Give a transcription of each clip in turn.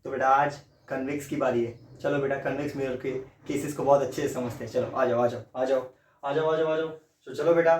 तो बेटा आज कन्वेक्स की बारी है। चलो बेटा कन्वेक्स मिरर के केसेस को बहुत अच्छे से समझते हैं। चलो आ जाओ आ जाओ आ जाओ आ जाओ आ जाओ आ जाओ। तो चलो बेटा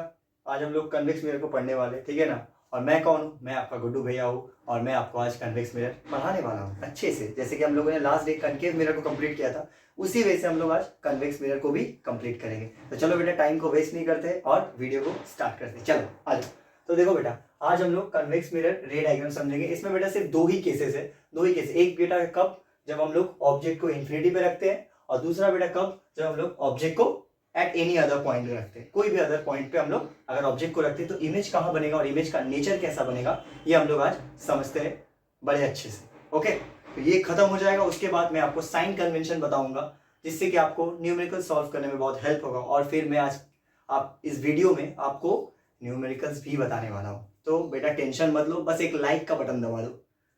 आज हम लोग कन्वेक्स मिरर को पढ़ने वाले, ठीक है ना। और मैं कौन हूँ? मैं आपका गुड्डू भैया हूँ और मैं आपको आज कन्वेक्स मिरर पढ़ाने वाला हूँ अच्छे से। जैसे कि हम लोगों ने लास्ट डे कनकेव मिरर को कंप्लीट किया था, उसी वजह से हम लोग आज कन्वेक्स मिरर को भी कंप्लीट करेंगे। तो चलो बेटा टाइम को वेस्ट नहीं करते और वीडियो को स्टार्ट करते। चलो आ जाओ। तो देखो बेटा आज हम लोग कन्वेक्स मिरर रे डायग्राम समझेंगे। इसमें बेटा सिर्फ दो ही केसेस है, दो ही केस। एक बेटा कब जब हम लोग ऑब्जेक्ट को इन्फिनिटी पे रखते हैं, और दूसरा बेटा कब जब हम लोग ऑब्जेक्ट को एट एनी अदर पॉइंट रखते हैं। कोई भी अदर पॉइंट पे हम लोग अगर ऑब्जेक्ट को रखते हैं तो इमेज कहाँ बनेगा और इमेज का नेचर कैसा बनेगा, ये हम लोग आज समझते हैं बड़े अच्छे से। ओके, तो ये खत्म हो जाएगा। उसके बाद मैं आपको साइन कन्वेंशन बताऊंगा जिससे कि आपको न्यूमेरिकल सॉल्व करने में बहुत हेल्प होगा। और फिर मैं आज आप इस वीडियो में आपको न्यूमेरिकल्स भी बताने वाला हूँ। तो बेटा टेंशन मत लो, बस एक लाइक का बटन दबा दो,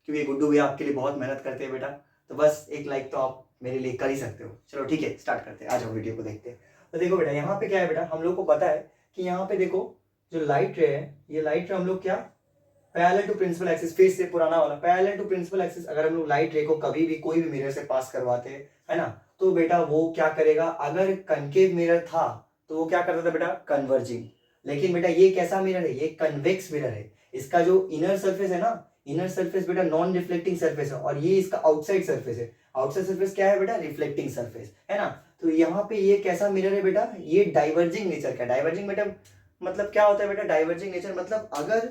क्योंकि गुड्डू भी आपके लिए बहुत मेहनत करते हैं बेटा। तो बस एक लाइक तो आप मेरे लिए कर ही सकते हो। चलो ठीक है, स्टार्ट करते हैं। आ जाओ वीडियो को देखते हैं। तो देखो बेटा यहाँ पे क्या है बेटा, हम लोग को पता है कि यहाँ पे देखो जो लाइट रे है, ये लाइट रे हम लोग क्या पैरेलल टू प्रिंसिपल एक्सिस, फिर से पुराना वाला पैरेलल टू प्रिंसिपल एक्सिस। अगर हम लोग लाइट रे को कभी भी कोई भी मिरर से पास करवाते हैं, है ना, तो बेटा वो क्या करेगा, अगर कनकेव मिरर था तो वो क्या करता था बेटा, कन्वर्जिंग। लेकिन बेटा ये कैसा मिरर है, ये कन्वेक्स मिरर है। इसका जो इनर सरफेस है ना, इनर सरफेस बेटा नॉन रिफ्लेक्टिंग सरफेस है, और ये इसका आउटसाइड सरफेस है। आउटसाइड सरफेस क्या है बेटा, रिफ्लेक्टिंग सरफेस, है ना। तो यहाँ पे ये कैसा मिरर है बेटा, ये डाइवर्जिंग नेचर का। डाइवर्जिंग बेटा मतलब क्या होता है बेटा, डाइवर्जिंग नेचर मतलब अगर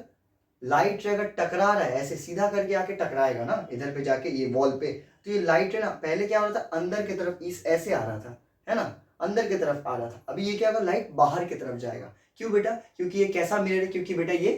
लाइट रे अगर टकरा रहा है, ऐसे सीधा करके आके टकराएगा ना इधर पे जाके ये वॉल पे, तो ये लाइट रे ना पहले क्या हो रहा था, अंदर की तरफ इस ऐसे आ रहा था, है ना, अंदर की तरफ आ रहा था। अभी ये क्या होगा, लाइट बाहर की तरफ जाएगा। क्यों बेटा, क्योंकि ये कैसा मिरर है, क्योंकि बेटा ये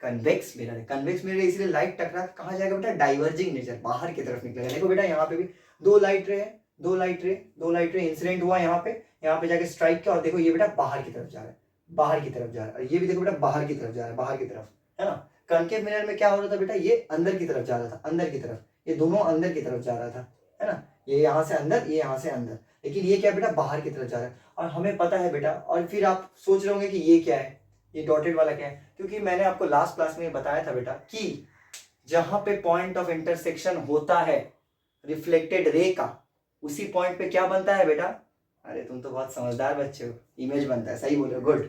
कन्वेक्स मिरर है। कन्वेक्स मिरर है, इसलिए लाइट टकरा कहाँ जाएगा बेटा, डाइवर्जिंग नेचर, बाहर की तरफ निकलेगा। देखो बेटा यहाँ पे भी दो लाइट रे है, दो लाइट रे इंसिडेंट हुआ यहाँ पे जाके स्ट्राइक किया, और देखो ये बेटा बाहर की तरफ जा रहा है, बाहर की तरफ जा रहा है। और ये भी देखो बेटा बाहर की तरफ जा रहा है, बाहर की तरफ, है ना। कनकेव मिरर में क्या हो रहा था बेटा, ये अंदर की तरफ जा रहा था, अंदर की तरफ, ये दोनों अंदर की तरफ जा रहा था, है ना। ये यहाँ से अंदर, ये यहाँ से अंदर, लेकिन ये क्या बेटा बाहर की तरफ जा रहा है। और हमें पता है बेटा, और फिर आप सोच रहे होंगे कि ये क्या है, ये डॉटेड वाला क्या है, क्योंकि मैंने आपको लास्ट क्लास में बताया था बेटा कि जहां पे पॉइंट ऑफ इंटरसेक्शन होता है रिफ्लेक्टेड रे का, उसी पॉइंट पे क्या बनता है बेटा, अरे तुम तो बहुत समझदार बच्चे हो, इमेज बनता है। सही बोले, गुड।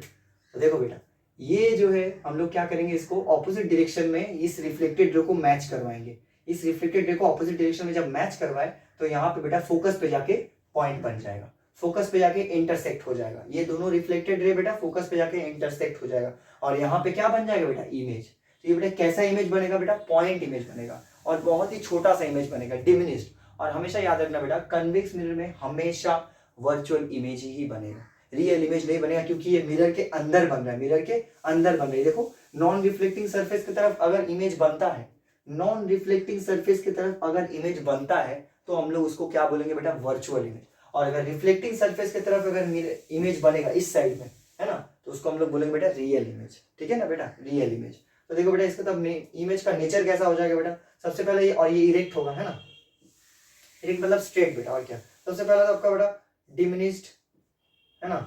तो देखो बेटा ये जो है हम लोग क्या करेंगे, इसको ऑपोजिट डायरेक्शन में इस रिफ्लेक्टेड रे को मैच करवाएंगे। इस रिफ्लेक्टेड रे को ऑपोजिट डायरेक्शन में जब मैच करवाए तो यहाँ पे बेटा फोकस पे जाके पॉइंट बन जाएगा, फोकस पे जाके इंटरसेक्ट हो जाएगा। ये दोनों रिफ्लेक्टेड रे बेटा फोकस पे जाके इंटरसेक्ट हो जाएगा, और यहाँ पे क्या बन जाएगा बेटा, इमेज। तो ये बेटा कैसा इमेज बनेगा बेटा, पॉइंट इमेज बनेगा, और बहुत ही छोटा सा इमेज बनेगा, डिमिनिश्ड। और हमेशा याद रखना बेटा, कन्वेक्स मिरर में हमेशा वर्चुअल इमेज ही बनेगा, रियल इमेज नहीं बनेगा, क्योंकि ये मिरर के अंदर बन रहा है, मिरर के अंदर बन रही है। देखो नॉन रिफ्लेक्टिंग सरफेस की तरफ अगर इमेज बनता है, नॉन रिफ्लेक्टिंग सरफेस की तरफ अगर इमेज बनता है तो हम लोग उसको क्या बोलेंगे बेटा, वर्चुअल इमेज। और अगर रिफ्लेक्टिंग सरफेस की तरफ अगर इमेज बनेगा इस साइड में, है ना, तो उसको हम लोग बोलेंगे बेटा रियल इमेज। ठीक है ना बेटा, रियल इमेज। तो देखो बेटा इसका तब इमेज का नेचर कैसा हो जाएगा बेटा, सबसे पहले ये, और ये इरेक्ट होगा, है ना, इरेक्ट मतलब स्ट्रेट बेटा। और क्या, सबसे पहला तो आपका बेटा डिमिनिश्ड, है ना,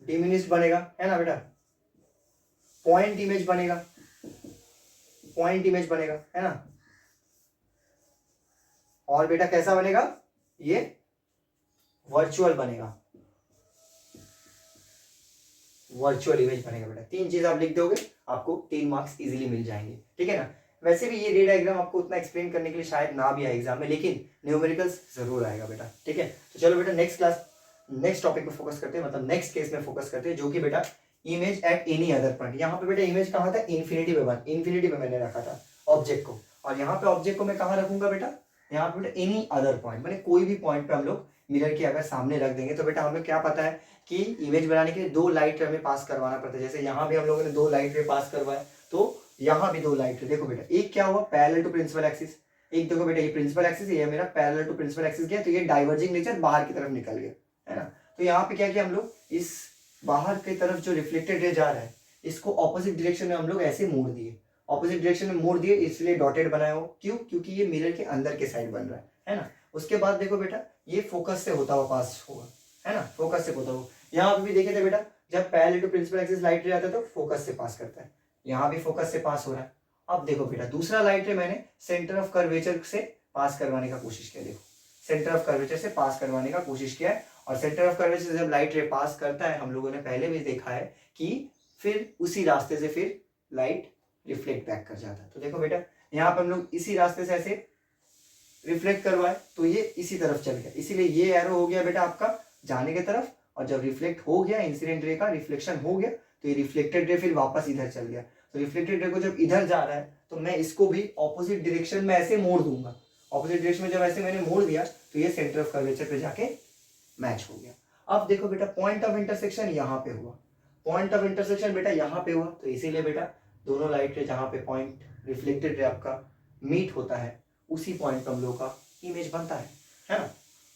डिमिनिश्ड बनेगा, है ना बेटा। पॉइंट इमेज बनेगा, पॉइंट इमेज बनेगा, है ना। और बेटा कैसा बनेगा, ये वर्चुअल बनेगा, वर्चुअल इमेज बनेगा बेटा। तीन चीज आप लिख दोगे, आपको 3 मार्क्स इजीली मिल जाएंगे। ठीक है ना। वैसे भी ये रे डायग्राम आपको उतना एक्सप्लेन करने के लिए शायद ना भी आए एग्जाम में, लेकिन न्यूमेरिकल्स जरूर आएगा बेटा। ठीक है, तो चलो बेटा नेक्स्ट क्लास, नेक्स्ट टॉपिक पे फोकस करते हैं, मतलब नेक्स्ट केस में फोकस करते हैं, जो कि बेटा image at any other point. यहाँ पे बेटा इमेज कहाँ था, इन्फिनिटी पे, इन्फिनिटी पे मैंने रखा था ऑब्जेक्ट को, और यहाँ पे ऑब्जेक्ट को मैं कहाँ रखूंगा बेटा, यहाँ पे बेटा एनी अदर पॉइंट, मैंने कोई भी पॉइंट पे हम लोग मिरर के अगर सामने रख देंगे तो बेटा हमें क्या पता है कि इमेज बनाने के लिए 2 लाइट रे हमें पास करवाना पड़ता है। जैसे यहाँ भी हम लोगों ने 2 लाइट रे पास करवाए, तो यहाँ भी 2 लाइट रे। देखो बेटा एक क्या हुआ, पैरेलल टू प्रिंसिपल एक्सिस, एक देखो बेटा ये प्रिंसिपल एक्सिस, ये मेरा पैरेलल टू प्रिंसिपल एक्सिस गया, तो ये डाइवर्जिंग नेचर बाहर की तरफ निकल गया, है ना। तो यहाँ पे क्या किया हम लोग, इस बाहर की तरफ जो रिफ्लेक्टेड रे जा रहा है इसको ऑपोजिट डायरेक्शन में हम लोग ऐसे मोड़ दिए, ऑपोजिट डायरेक्शन में मोड़ दिए, इसलिए डॉटेड बनाया हो। क्यों, क्योंकि ये मिरर के अंदर के साइड बन रहा है ना। उसके बाद देखो बेटा ये फोकस से होता हुआ पास होगा, है ना, फोकस से होता हुआ। यहाँ पे भी देखे थे बेटा, जब parallel to principal axis light ray आता है तो फोकस से पास करता है, यहाँ भी फोकस से पास हो रहा है। अब देखो बेटा दूसरा लाइट रे मैंने सेंटर ऑफ कर्वेचर से पास करवाने का कोशिश किया। देखो सेंटर ऑफ कर्वेचर से पास करवाने का कोशिश किया है, और सेंटर ऑफ कर्वेचर से जब लाइट रे पास करता है, हम लोगों ने पहले भी देखा है कि फिर उसी रास्ते से फिर लाइट रिफ्लेक्ट बैक कर जाता है। तो देखो बेटा यहाँ पर हम लोग इसी रास्ते से ऐसे रिफ्लेक्ट करवाए तो ये इसी तरफ चल गया, इसीलिए ये एरो हो गया बेटा आपका जाने की तरफ, और जब रिफ्लेक्ट हो गया इंसिडेंट रे का रिफ्लेक्शन हो गया तो ये रिफ्लेक्टेड रे फिर वापस इधर चल गया। तो रिफ्लेक्टेड रे को जब इधर जा रहा है तो मैं इसको भी ऑपोजिट डायरेक्शन में ऐसे मोड़ दूंगा। ऑपोजिट डायरेक्शन में जब ऐसे मैंने मोड़ दिया तो ये सेंटर ऑफ कर्वेचर पे जाके मैच हो गया। अब देखो बेटा पॉइंट ऑफ इंटरसेक्शन यहाँ पे हुआ, पॉइंट ऑफ इंटरसेक्शन बेटा यहाँ पे हुआ, तो इसीलिए बेटा दोनों लाइट रे जहाँ पे पॉइंट रिफ्लेक्टेड रे आपका मीट होता है उसी पॉइंट पर हम लोग का इमेज बनता है ना,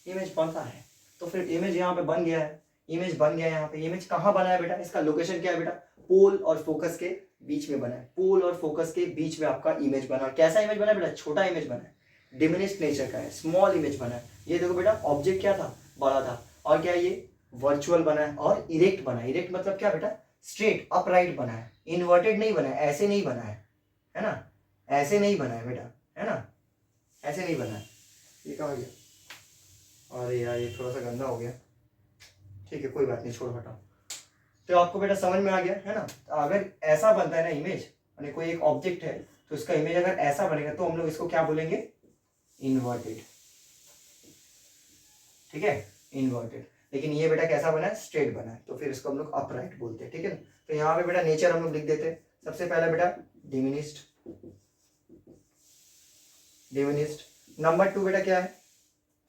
इमेज बनता है। तो फिर इमेज यहाँ पे बन गया है, इमेज बन गया यहाँ पे। इमेज कहाँ बना है बेटा, इसका लोकेशन क्या है बेटा, पोल और फोकस के बीच में बना है, पोल और फोकस के बीच में आपका इमेज बना। कैसा इमेज बना है बेटा, छोटा इमेज बना है, डिमिनिश्ड नेचर का है, स्मॉल इमेज बना है। ये देखो बेटा ऑब्जेक्ट क्या था, बड़ा था, और क्या ये वर्चुअल बना है और इरेक्ट बना है। इरेक्ट मतलब क्या बेटा, स्ट्रेट अपराइट बना है, इन्वर्टेड नहीं बना है, ऐसे नहीं बना है ना, ऐसे नहीं बना है बेटा, है ना, ऐसे नहीं बना है। ये कहाँ गया, अरे यार ये थोड़ा सा गंदा हो गया, ठीक है कोई बात नहीं, छोड़ हटाओ। तो आपको बेटा समझ में आ गया है ना। तो अगर ऐसा बनता है ना इमेज, यानी कोई एक ऑब्जेक्ट है तो इसका इमेज अगर ऐसा बनेगा तो हम लोग इसको क्या बोलेंगे, इन्वर्टेड, ठीक है, इन्वर्टेड। लेकिन ये बेटा कैसा बना है, स्ट्रेट बना है, तो फिर इसको हम लोग अपराइट बोलते हैं, ठीक है ना। तो यहाँ पे बेटा नेचर हम लोग लिख देते हैं। सबसे पहला बेटा डिमिनिश्ड, डिमिनिश्ड। नंबर 2 बेटा क्या है,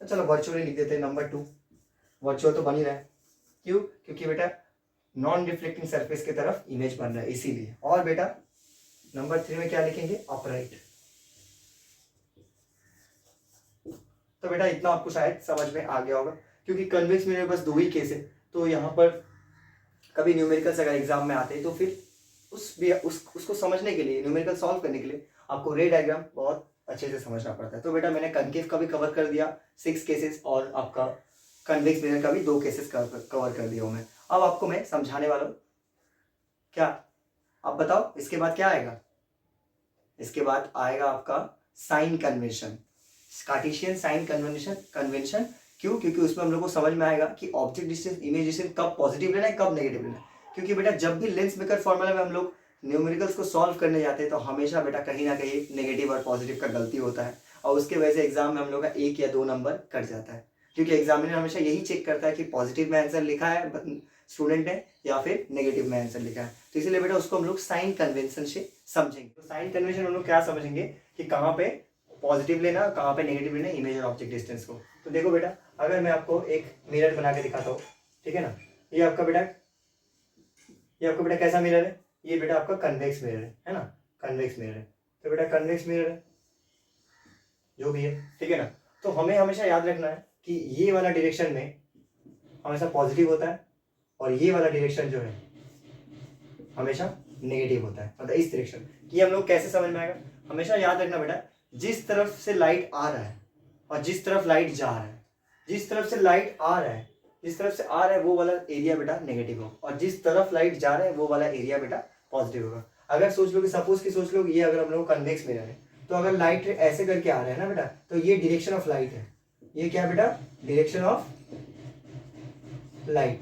तो चलो वर्चुअली लिख देते हैं नंबर 2, वर्चुअल तो बन ही रहा है, क्यों, क्योंकि बेटा नॉन रिफ्लेक्टिंग सरफेस की तरफ इमेज बन रहा है इसीलिए। और बेटा नंबर 3 में क्या लिखेंगे, अपराइट। तो बेटा इतना आपको शायद समझ में आ गया होगा, क्योंकि कन्वेक्स मिरर बस 2 ही केस है। तो यहाँ पर कभी न्यूमेरिकल्स अगर एग्जाम में आते हैं तो फिर उसको समझने के लिए, न्यूमेरिकल सॉल्व करने के लिए आपको रे डायग्राम बहुत अच्छे से समझना पड़ता है। तो बेटा मैंने कनकेव का भी कवर कर दिया 6 केसेस, और आपका कन्वेक्स मिरर का भी 2 केसेस कवर कर दिया हूँ मैं। अब आपको मैं समझाने वाला हूँ, क्या आप बताओ इसके बाद क्या आएगा, इसके बाद आएगा आपका sign convention, Cartesian sign convention. क्यों, क्योंकि उसमें हम लोग को समझ में आएगा कि ऑब्जेक्ट डिस्टेंस, इमेज डिस्टेंस कब पॉजिटिव लेना है कब नेगेटिव लेना है। क्योंकि बेटा जब भी लेंस मेकर फॉर्मूला में हम लोग न्यूमेरिकल्स को सॉल्व करने जाते हैं तो हमेशा बेटा कहीं ना कहीं नेगेटिव और पॉजिटिव का गलती होता है, और उसके वजह से एग्जाम में हम लोग का 1 या 2 नंबर कट जाता है। क्योंकि एग्जामिनर हमेशा यही चेक करता है कि पॉजिटिव में आंसर लिखा है स्टूडेंट ने या फिर नेगेटिव में आंसर लिखा है। तो इसीलिए बेटा उसको हम लोग साइन कन्वेंशन से समझेंगे। तो साइन कन्वेंशन हम लोग क्या समझेंगे कि कहाँ पे पॉजिटिव लेना, कहाँ पे नेगेटिव लेना इमेज और ऑब्जेक्ट डिस्टेंस को। तो देखो बेटा अगर मैं आपको एक मिरर बना के दिखाता हूँ, ठीक है ना, ये आपका बेटा कैसा मिरर है, ये बेटा आपका कन्वेक्स मिरर है ना, कन्वेक्स मिरर है। तो बेटा कन्वेक्स मिरर है जो भी है, ठीक है ना। तो हमें हमेशा याद रखना है कि ये वाला डायरेक्शन में हमेशा पॉजिटिव होता है, और ये वाला डायरेक्शन जो है हमेशा नेगेटिव होता है, मतलब इस डायरेक्शन की। हम लोग कैसे समझ में आएगा, हमेशा याद रखना बेटा जिस तरफ से लाइट आ रहा है और जिस तरफ लाइट जा रहा है, जिस तरफ से लाइट आ रहा है, जिस तरफ से आ रहा है वो वाला एरिया बेटा नेगेटिव होगा, और जिस तरफ लाइट जा रहा है वो वाला एरिया बेटा पॉजिटिव होगा। अगर सोच लो कि सपोज की सोच लो ये अगर हम लोग कन्वेक्स मिरर है, तो अगर लाइट ऐसे करके आ रहा है ना बेटा, तो ये डायरेक्शन ऑफ लाइट है, ये क्या बेटा डायरेक्शन ऑफ लाइट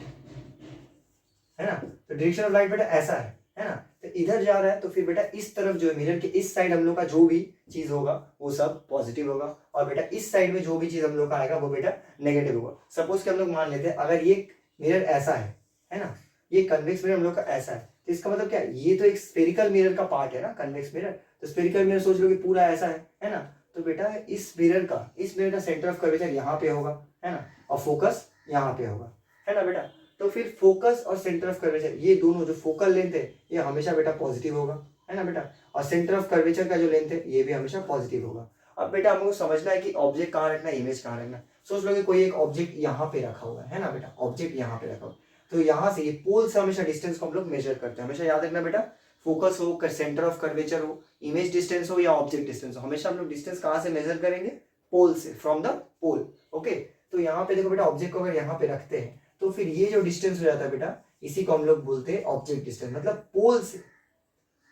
है ना। तो डायरेक्शन ऑफ लाइट बेटा ऐसा है ना, तो इधर जा रहा है तो फिर बेटा इस तरफ जो है मिरर के इस साइड हम लोग का जो भी चीज होगा वो सब पॉजिटिव होगा, और बेटा इस साइड में जो भी चीज हम लोग का आएगा वो बेटा नेगेटिव होगा। सपोज कि हम लोग मान लेते हैं अगर ये मिरर ऐसा है ना, ये कन्वेक्स मिरर हम लोग का ऐसा है, तो इसका मतलब क्या है, ये तो एक स्फेरिकल मिरर का पार्ट है ना कन्वेक्स मिरर। तो स्फेरिकल मिरर सोच लो कि पूरा ऐसा है ना, तो बेटा इस मिरर का सेंटर ऑफ कर्वेचर यहाँ पे होगा, है ना, और फोकस यहाँ पे होगा, है ना बेटा। तो फिर फोकस और सेंटर ऑफ कर्वेचर ये दोनों जो फोकल लेंथ है ये हमेशा बेटा पॉजिटिव होगा, है ना बेटा, और सेंटर ऑफ कर्वेचर का जो लेंथ है ये भी हमेशा पॉजिटिव होगा। अब बेटा हमको समझना है कि ऑब्जेक्ट कहाँ रखना है, इमेज कहाँ रखना है। सोच लो कि कोई एक ऑब्जेक्ट यहाँ पे रखा हुआ है ना बेटा, ऑब्जेक्ट यहाँ पे रखा हुआ, तो यहाँ से ये पोल से हमेशा डिस्टेंस को हम लोग मेजर करते हैं। हमेशा याद रखना बेटा फोकस हो, सेंटर ऑफ कर्वेचर हो, इमेज डिस्टेंस हो या ऑब्जेक्ट डिस्टेंस हो, हमेशा हम लोग डिस्टेंस कहाँ से मेजर करेंगे, पोल से, फ्रॉम द पोल। ओके, तो यहाँ पे देखो बेटा ऑब्जेक्ट को अगर यहाँ पे रखते हैं तो फिर ये जो डिस्टेंस हो जाता है बेटा इसी को हम लोग बोलते हैं ऑब्जेक्ट डिस्टेंस। मतलब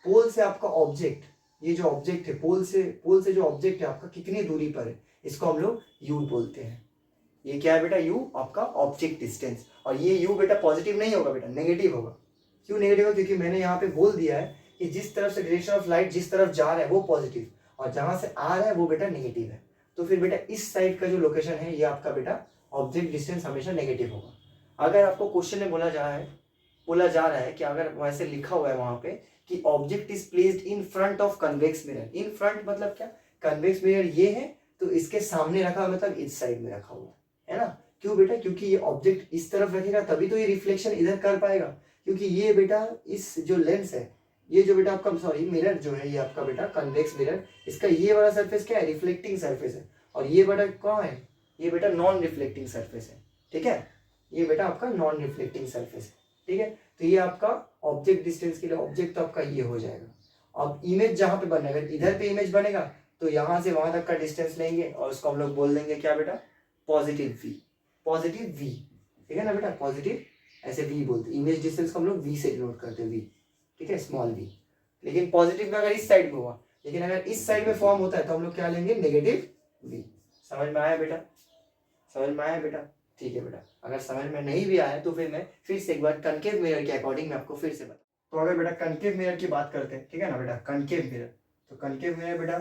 पोल से आपका ऑब्जेक्ट ये जो ऑब्जेक्ट है पोल से जो ऑब्जेक्ट है आपका कितनी दूरी पर है, इसको हम लोग यू बोलते हैं। ये क्या है बेटा, यू आपका ऑब्जेक्ट डिस्टेंस। और ये यू बेटा पॉजिटिव नहीं होगा बेटा, नेगेटिव होगा। क्यों नेगेटिव होगा, क्योंकि मैंने यहाँ पे बोल दिया है कि जिस तरफ से डायरेक्शन ऑफ लाइट जिस तरफ जा रहा है वो पॉजिटिव, और जहां से आ रहा है वो बेटा नेगेटिव है। तो फिर बेटा इस साइड का जो लोकेशन है ये आपका बेटा ऑब्जेक्ट डिस्टेंस हमेशा नेगेटिव होगा। अगर आपको क्वेश्चन में बोला जा रहा है कि अगर वैसे लिखा हुआ है वहां पे कि object is placed in front of convex mirror, in front मतलब क्या, कन्वेक्स मिरर ये है तो इसके सामने रखा मतलब इस साइड में रखा हुआ है ना। क्यों बेटा, क्योंकि ये ऑब्जेक्ट इस तरफ रखेगा तभी तो ये रिफ्लेक्शन इधर कर पाएगा, क्योंकि ये बेटा इस जो लेंस है, ये जो बेटा आपका सॉरी मिरर जो है ये आपका बेटा कन्वेक्स मिरर, इसका ये वाला सरफेस क्या है, रिफ्लेक्टिंग सरफेस है, और ये बेटा कौन है, ये बेटा नॉन रिफ्लेक्टिंग सरफेस है। ठीक है, ये बेटा आपका नॉन रिफ्लेक्टिंग सरफेस है। ठीक है, तो ये आपका ऑब्जेक्ट डिस्टेंस के लिए ऑब्जेक्ट आपका ये हो जाएगा। अब इमेज जहां पे बनेगा, इधर पे इमेज बनेगा तो यहां से वहां तक का डिस्टेंस लेंगे और उसको हम लोग बोल देंगे क्या बेटा, पॉजिटिव वी, पॉजिटिव वी। ठीक है ना बेटा, पॉजिटिव ऐसे वी बोलते, इमेज डिस्टेंस को हम लोग वी से डिनोट करते हैं, वी। ठीक है, स्मॉल वी। लेकिन पॉजिटिव में अगर इस साइड में हुआ, लेकिन अगर इस साइड में फॉर्म होता है तो हम लोग क्या लेंगे, नेगेटिव वी। समझ में आया बेटा, समझ में आया बेटा। ठीक है बेटा, अगर समझ में नहीं भी आया तो फिर मैं फिर से एक बार कनकेव मिरर के अकॉर्डिंग मैं आपको फिर से बता। तो अगर बेटा कनकेव मिरर की बात करते हैं, ठीक है ना बेटा, कनकेव मिरर, तो कनकेव मिरर बेटा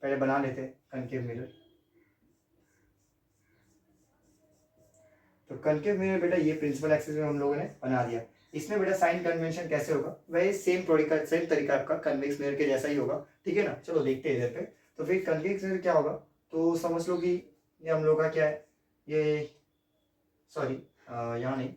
पहले बना लेते हैं कनकेव मिरर। तो कनकेव मिरर बेटा ये प्रिंसिपल एक्सिस में हम लोगों ने बना दिया। इसमें बेटा साइन कन्वेंशन कैसे होगा, वही सेम तरीका आपका कन्वेक्स मिरर के जैसा ही होगा। ठीक है ना, चलो देखते हैं इधर पे। तो फिर कन्वेक्स मिरर क्या होगा, तो समझ लो कि ये हम लोग का क्या है, ये सॉरी यहाँ नहीं,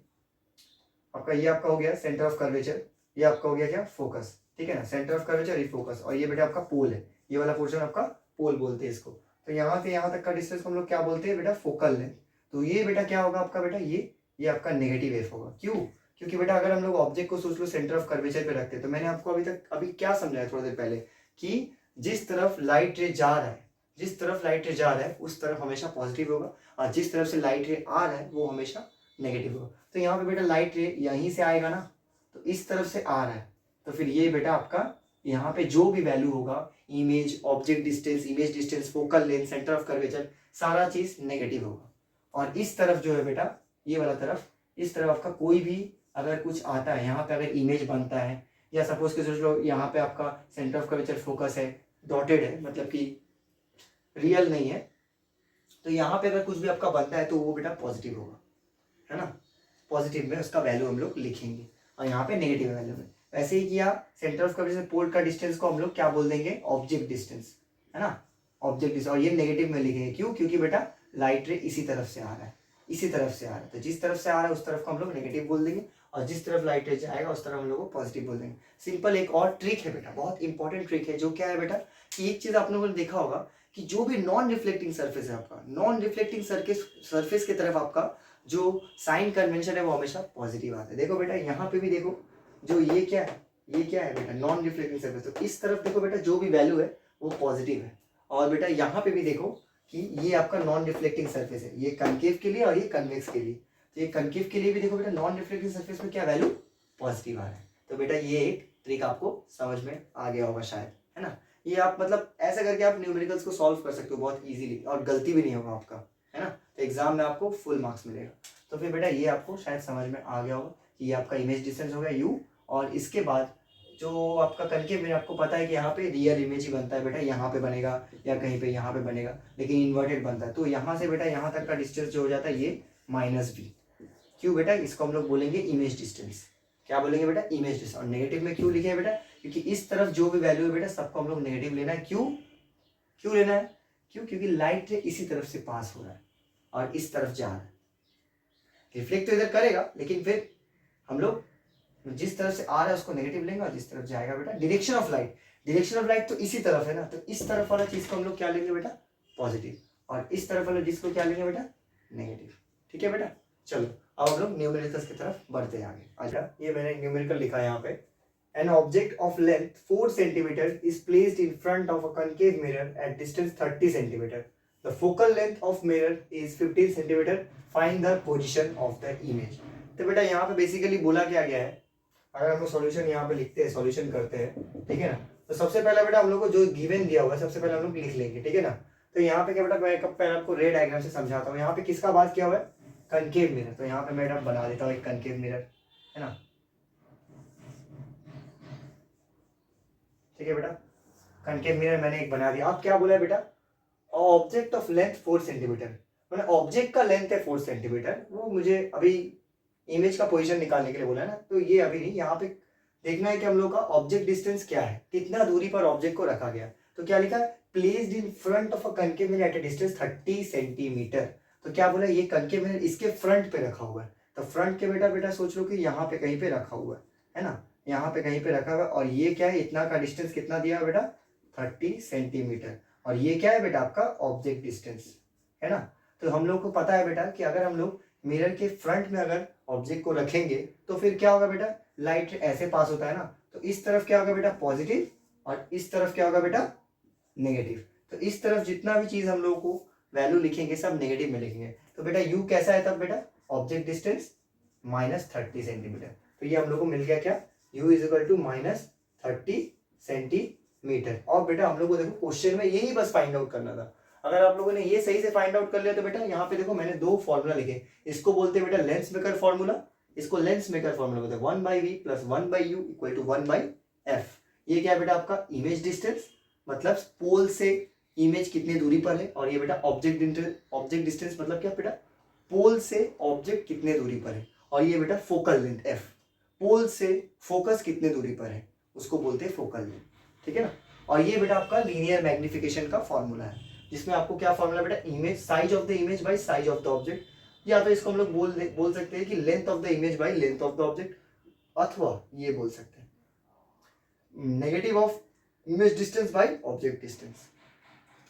आपका ये आपका हो गया सेंटर ऑफ कर्वेचर, ये आपका हो गया क्या, फोकस। ठीक है ना, सेंटर ऑफ कर्वेचर, ये फोकस, और ये बेटा आपका पोल है, ये वाला पोर्शन आपका पोल बोलते हैं इसको। तो यहाँ से यहाँ तक का डिस्टेंस को हम लोग क्या बोलते हैं बेटा, फोकल लेंथ। तो ये बेटा क्या होगा आपका बेटा, ये आपका नेगेटिव एफ होगा। क्यों, क्योंकि बेटा अगर हम लोग ऑब्जेक्ट को सोच लो सेंटर ऑफ कर्वेचर पे रखते हैं, तो मैंने आपको अभी क्या समझाया थोड़ा देर पहले कि जिस तरफ लाइट रे जा रहा है, जिस तरफ लाइट रे जा रहा है उस तरफ हमेशा पॉजिटिव होगा, और जिस तरफ से लाइट रे आ रहा है वो हमेशा नेगेटिव होगा। तो यहाँ पे बेटा लाइट रे यहीं से आएगा ना, तो इस तरफ से आ रहा है, तो फिर ये बेटा आपका यहाँ पे जो भी वैल्यू होगा, image, object distance, image distance, focal length, centre of curvature, सारा चीज नेगेटिव होगा। और इस तरफ जो है बेटा, ये वाला तरफ, इस तरफ आपका कोई भी अगर कुछ आता है, यहाँ पे अगर इमेज बनता है, या सपोज के सोच लो यहाँ पे आपका सेंटर ऑफ कर्वेचर फोकस है, डॉटेड है, मतलब कि रियल नहीं है, तो यहाँ पे अगर कुछ भी आपका बनता है तो वो बेटा पॉजिटिव होगा, है ना, पॉजिटिव में उसका वैल्यू हम लोग लिखेंगे, और यहाँ पे नेगेटिव वैल्यू में। वैसे ही किया, सेंटर ऑफ कर्वेचर पोल का डिस्टेंस को हम लोग क्या बोल देंगे, ऑब्जेक्ट डिस्टेंस, है ना, ऑब्जेक्ट डिस्टेंस, और ये नेगेटिव में लिखेंगे। क्यों, क्योंकि बेटा लाइट रे इसी तरफ से आ रहा है, इसी तरफ से आ रहा है, तो जिस तरफ से आ रहा है उस तरफ को हम लोग नेगेटिव बोल देंगे, और जिस तरफ लाइट रे जाएगा उस तरफ हम लोग को पॉजिटिव बोल देंगे। सिंपल एक और ट्रिक है बेटा, बहुत इंपॉर्टेंट ट्रिक है, जो क्या है बेटा कि एक चीज आप लोगों ने देखा होगा कि जो भी नॉन रिफ्लेक्टिंग सरफेस है आपका, नॉन रिफ्लेक्टिंग सरफेस की तरफ आपका जो साइन कन्वेंशन है वो हमेशा पॉजिटिव आता है। देखो बेटा यहाँ पे भी देखो, जो ये क्या है बेटा, नॉन रिफ्लेक्टिंग सरफेस, तो इस तरफ देखो बेटा जो भी वैल्यू है वो पॉजिटिव है। और बेटा यहाँ पे भी देखो कि ये आपका नॉन रिफ्लेक्टिंग सरफेस है, ये कनकेव के लिए और ये कन्वेक्स के लिए। तो ये कनकेव के लिए भी देखो बेटा नॉन रिफ्लेक्टिंग सरफेस में क्या वैल्यू, पॉजिटिव आ रहा है। तो बेटा ये एक ट्रिक आपको समझ में आ गया होगा शायद, है ना। ये आप मतलब ऐसा करके आप न्यूमेरिकल्स को सॉल्व कर सकते हो बहुत इजीली, और गलती भी नहीं होगा आपका, है ना। तो एग्जाम में आपको फुल मार्क्स मिलेगा। तो फिर बेटा ये आपको शायद समझ में आ गया होगा कि ये आपका इमेज डिस्टेंस हो गया यू, और इसके बाद जो आपका कनकेव में आपको पता है कि यहाँ पे रियल इमेज ही बनता है बेटा, यहाँ पे बनेगा या कहीं पे यहाँ पे बनेगा, लेकिन इन्वर्टेड बनता है। तो यहाँ से बेटा यहाँ तक का डिस्टेंस जो हो जाता है ये माइनस बी। क्यों बेटा, इसको हम लोग बोलेंगे इमेज डिस्टेंस। क्या बोलेंगे बेटा, इमेज डिस्टेंस। और नेगेटिव में क्यों लिखे हैं बेटा, क्योंकि इस तरफ जो भी वैल्यू है बेटा सबको हम लोग नेगेटिव लेना है। क्यों लेना है, क्योंकि लाइट रे इसी तरफ से पास हो रहा है और इस तरफ जा रहा है, रिफ्लेक्ट तो इधर करेगा, लेकिन फिर हम लोग जिस तरफ से आ रहा है उसको नेगेटिव लेंगे, और जिस तरफ जाएगा बेटा डायरेक्शन ऑफ लाइट तो इसी तरफ है ना, तो इस तरफ वाला चीज को हम लोग क्या लेंगे बेटा, पॉजिटिव, और इस तरफ वाला चीज को क्या लेंगे बेटा, नेगेटिव। ठीक है बेटा, चलो अब हम लोग न्यूमेरिकल्स की तरफ बढ़ते हैं आगे। अच्छा, ये मैंने न्यूमेरिकल लिखा है यहाँ पे, an object of length 4 centimetre is placed in front of a concave mirror at distance 30 centimetre. The focal length of mirror is 15 centimetre. Find the position of the image. तो बेटा यहाँ पे बेसिकली बोला क्या गया है, अगर हम लोग सॉल्यूशन यहाँ पे लिखते हैं, सॉल्यूशन करते हैं, ठीक है ना, तो सबसे पहला बेटा हम लोग को जो गिवन दिया हुआ है सबसे पहले हम लोग लिख लेंगे, ठीक है ना। तो यहाँ पे क्या बेटा, मैं पहले आपको रे डायग्राम से समझाता हूँ। यहाँ पे किसका बात किया हुआ है, कनकेव मिरर। तो यहाँ पे मैं बेटा बना देता हूँ एक कनकेव मिरर, है ना, ठीक है बेटा। कनकेव मिरर मैंने एक बना दिया। अब क्या बोला है बेटा, ऑब्जेक्ट ऑफ लेंथ 4 सेंटीमीटर, मैंने ऑब्जेक्ट का लेंथ है 4 सेंटीमीटर, वो मुझे अभी इमेज का पोजीशन निकालने के लिए बोला है ना, तो ये अभी नहीं, यहाँ पे देखना है कि हम लोग का ऑब्जेक्ट डिस्टेंस क्या है, कितना दूरी पर ऑब्जेक्ट को रखा गया। तो क्या लिखा है, placed in front of a concave mirror at a distance 30 centimetre. तो क्या बोला, ये कनकेव मिरर इसके फ्रंट पे रखा हुआ है। तो फ्रंट के बेटा सोच लो कि यहाँ पे कहीं पे रखा हुआ है ना, यहाँ पे कहीं पे रखा हुआ है। और ये क्या है, इतना का डिस्टेंस कितना दिया है बेटा, 30 सेंटीमीटर। और ये क्या है बेटा, आपका ऑब्जेक्ट डिस्टेंस, है ना। तो हम लोग को पता है बेटा कि अगर हम लोग मिरर के फ्रंट में अगर ऑब्जेक्ट को रखेंगे तो फिर क्या होगा बेटा, लाइट ऐसे पास होता है ना, तो इस तरफ क्या होगा बेटा, पॉजिटिव, और इस तरफ क्या होगा बेटा, नेगेटिव। तो इस तरफ जितना भी चीज हम लोग को वैल्यू लिखेंगे सब नेगेटिव में लिखेंगे। तो बेटा यू कैसा है तब बेटा, ऑब्जेक्ट डिस्टेंस -30 सेंटीमीटर। तो ये हम लोग को मिल गया क्या, u is equal to -30 centimetre. और बेटा हम लोग को देखो क्वेश्चन में यही बस फाइंड आउट करना था। अगर आप लोगों ने ये सही से फाइंड आउट कर लिया तो बेटा यहाँ पे देखो मैंने 2 फॉर्मूला लिखे, इसको बोलते हैं बेटा लेंस मेकर फॉर्मूला, इसको लेंस मेकर फॉर्मूला बोलते हैं 1/v + 1/u = 1/f। ये क्या है बेटा, आपका इमेज डिस्टेंस, मतलब पोल से इमेज कितनी दूरी पर है। और ये बेटा ऑब्जेक्ट डिस्टेंस मतलब क्या बेटा, पोल से ऑब्जेक्ट कितने दूरी पर है। और ये बेटा फोकल लेंथ f, पोल से फोकस कितने दूरी पर है उसको बोलते हैं फोकल लेंथ, ठीक है ना। और ये बेटा आपका लीनियर मैग्निफिकेशन का फॉर्मूला है, जिसमें आपको क्या फॉर्मूला बेटा, image size of the image by size of the object, या तो इसको हम लोग बोल सकते हैं कि length of the image by length of the object, अथवा ये बोल सकते हैं negative of image distance by object distance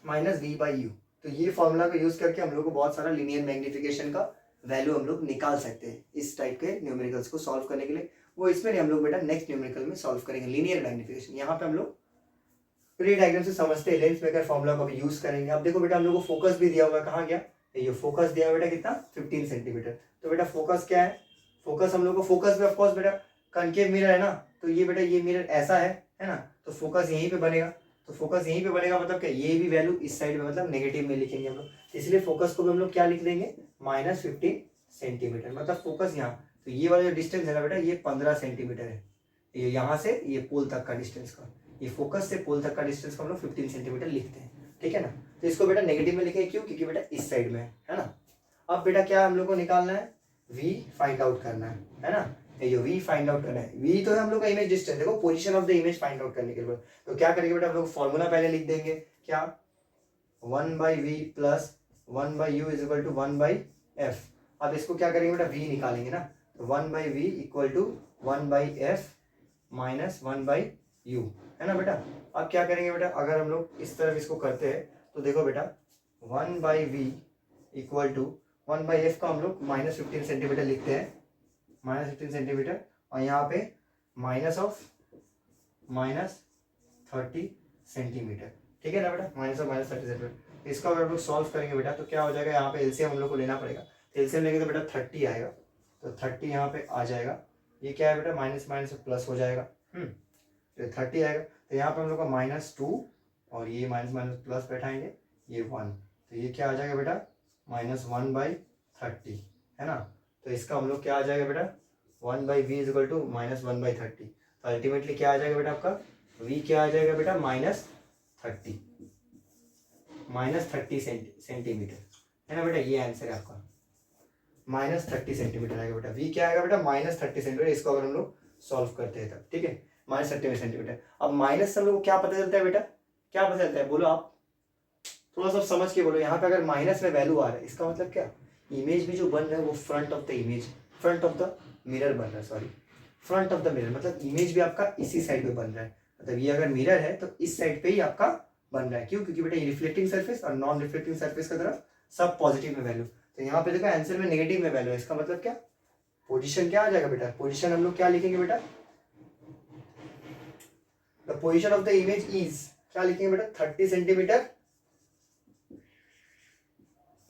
-v/u। तो ये फॉर्मूला को यूज करके हम लोग को बहुत सारा लीनियर मैग्निफिकेशन का वैल्यू हम लोग निकाल सकते हैं इस टाइप के न्यूमेरिकल्स को सॉल्व करने के लिए। वो इसमें नहीं, हम लोग बेटा नेक्स्ट न्यूमेरिकल में सॉल्व करेंगे लीनियर मैग्निफिकेशन। यहाँ पे हम लोग रे डायग्राम से समझते हैं, लेंस मेकर फॉर्मूला को भी यूज करेंगे। अब देखो बेटा हम लोग को फोकस भी दिया हुआ है, कहाँ गया, ये फोकस दिया हुआ बेटा कितना, 15 सेंटीमीटर। तो बेटा फोकस क्या है, फोकस हम लोग को, फोकस में ऑफकोर्स बेटा कनकेव मिरर है ना, तो ये बेटा ये मिरर ऐसा है ना, तो फोकस यहीं पे बनेगा। तो फोकस यहीं पे बनेगा मतलब क्या, ये भी वैल्यू इस साइड में मतलब नेगेटिव में लिखेंगे हम लोग, इसलिए फोकस को भी हम लोग क्या लिख देंगे, -15 सेंटीमीटर, मतलब फोकस यहाँ। तो ये वाला जो डिस्टेंस है ना बेटा, ये 15 सेंटीमीटर है, ये यहाँ से ये पोल तक का डिस्टेंस का, ये फोकस से पोल तक का डिस्टेंस को हम लोग 15 सेंटीमीटर लिखते हैं, ठीक है ना। तो इसको बेटा नेगेटिव में लिखेंगे, क्यों, क्योंकि बेटा इस साइड में है ना। अब बेटा क्या हम लोग को निकालना है, v फाइंड आउट करना है ना। ये v फाइंड आउट करना है, v तो है हम लोग का इमेज डिस्टेंस, देखो position of the image find out करने के लिए। तो क्या करेंगे बेटा, हम लोग फॉर्मूला पहले लिख देंगे, क्या, 1/v + 1/u = 1/f। अब इसको क्या करेंगे बेटा, v निकालेंगे ना, तो 1/v = 1/f - 1/u, है ना बेटा। अब क्या करेंगे बेटा, अगर हम लोग इस तरफ इसको करते हैं तो देखो बेटा 1/v = 1/f का हम लोग -15 सेंटीमीटर लिखते हैं, -15 सेंटीमीटर, और यहाँ पे -30 सेंटीमीटर, ठीक है ना बेटा, -30 सेंटीमीटर। इसका अगर हम लोग सॉल्व करेंगे बेटा तो क्या हो जाएगा, यहाँ पे एलसीएम हम लोग को लेना पड़ेगा। एलसीएम लेंगे तो बेटा 30 आएगा, तो 30 यहाँ पे आ जाएगा। ये क्या है बेटा, माइनस माइनस प्लस हो जाएगा, तो 30 आएगा। तो यहाँ पे हम लोग का -2 और ये माइनस माइनस प्लस बैठाएंगे, ये 1, तो ये क्या आ जाएगा बेटा, -1/30, है ना। तो इसका हम लोग क्या आ जाएगा बेटा, 1/v = -1/30। तो अल्टीमेटली क्या आ जाएगा बेटा आपका, v क्या आ जाएगा बेटा, -30 सेंटीमीटर, है ना बेटा। ये आंसर है आपका, -30 सेंटीमीटर आएगा बेटा। v क्या आएगा बेटा, -30 सेंटीमीटर। इसको अगर हम लोग सॉल्व करते हैं तब, ठीक है, -30 सेंटीमीटर। अब माइनस से हम लोग को क्या पता चलता है बेटा, क्या पता चलता है, बोलो आप, थोड़ा सा समझ के बोलो। यहाँ पे अगर माइनस में वैल्यू आ रहा है, इसका मतलब क्या, इमेज भी जो बन रहा है वो front of the image, front of the mirror बन रहा है, sorry, front of the mirror, मतलब इमेज भी आपका इसी साइड में बन रहा है। मतलब ये अगर मिरर है तो इस साइड पे ही आपका बन रहा है, क्यों, क्योंकि बेटा ये रिफ्लेक्टिंग सरफेस और नॉन रिफ्लेक्टिंग सरफेस की तरफ सब पॉजिटिव में वैल्यू। तो यहाँ पे देखो आंसर में नेगेटिव में वैल्यू है, इसका मतलब क्या, पोजीशन क्या आ जाएगा बेटा, पोजीशन हम लोग क्या लिखेंगे बेटा, the position of the image is, क्या लिखेंगे बेटा, 30 centimetre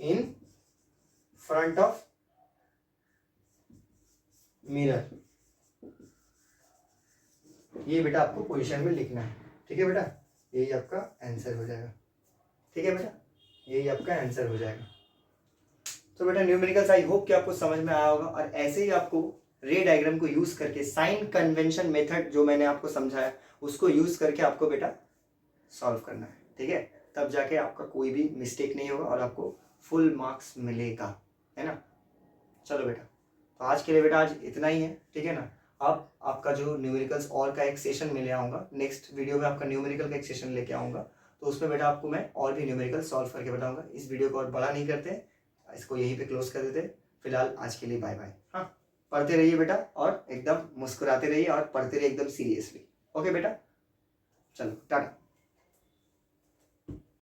in front of mirror. ये बेटा आपको पोजीशन में लिखना है, ठीक है बेटा, यही आपका आंसर हो जाएगा। ठीक है बेटा, यही आपका आंसर हो जाएगा। तो बेटा न्यूमेरिकल्स आई होप कि आपको समझ में आया होगा, और ऐसे ही आपको रे डायग्राम को यूज करके साइन कन्वेंशन मेथड जो मैंने आपको समझाया उसको यूज करके आपको बेटा सॉल्व करना है। ठीक है, तब जाके आपका कोई भी मिस्टेक नहीं होगा और आपको फुल मार्क्स मिलेगा, है ना। चलो बेटा, तो आज के लिए बेटा आज इतना ही है। ठीक है ना, अब आपका जो न्यूमेरिकल्स और का एक सेशन में ले आऊँगा, नेक्स्ट वीडियो में आपका न्यूमेरिकल का एक सेशन लेके आऊँगा, तो उसमें बेटा आपको मैं और भी न्यूमेरिकल सॉल्व करके बताऊँगा। इस वीडियो को और बड़ा नहीं करते, इसको यहीं पे क्लोज कर देते। फिलहाल आज के लिए बाय बाय। हाँ, पढ़ते रहिए बेटा और एकदम मुस्कुराते रहिए और पढ़ते रहिए एकदम सीरियसली। ओके बेटा, चलो टाटा।